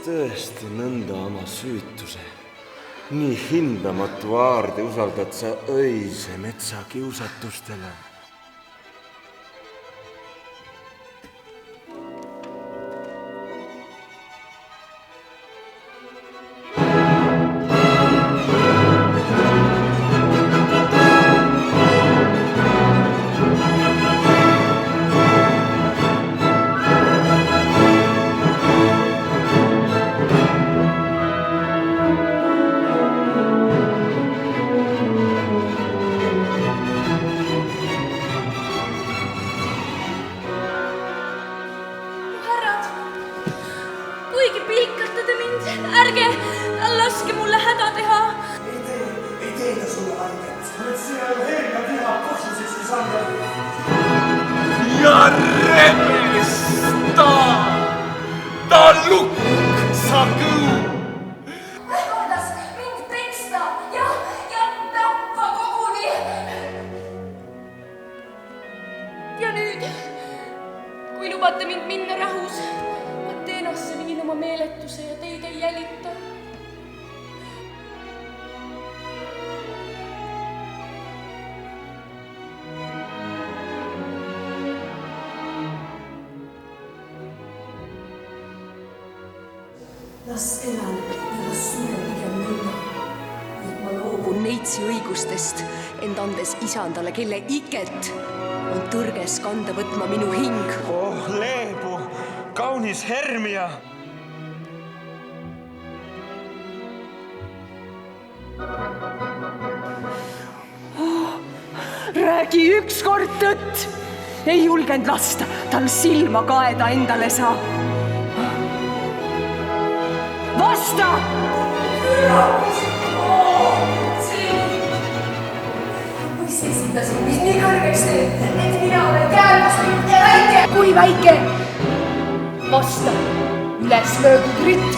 tõesti nõnda oma süütuse? Nii hindamatu aarde usaldad sa öise metsa kiusatustele. Kuigi pilkate te mind, ärge laske mulle häda teha. Ei teeda sulle haiget. Oled sina ju helga viha põhjusekski saanud. Ja rebesta ta lukk sa kõu. Ähvardas mind peksta ja tappa koguni. Ja nüüd, kui lubate mind minna rahus, Ateenasse viin oma meeletuse ja teid ei jälita. Las elan ja las suren pigem nõnda, et ma loobun neitsi õigustest, end andes isandale, kelle iket on tõrges kanda võtma minu hing. Oh, leebu, kaunis Hermia! Räägi ükskord tõtt! Ei julgenud lasta tal silma kaeda endale sa. Vasta! Võiks esindasin mind nii kõrgeks teed, et mina olen käevastunud ja väike. Kui väike! Vasta! Üles löödud ritt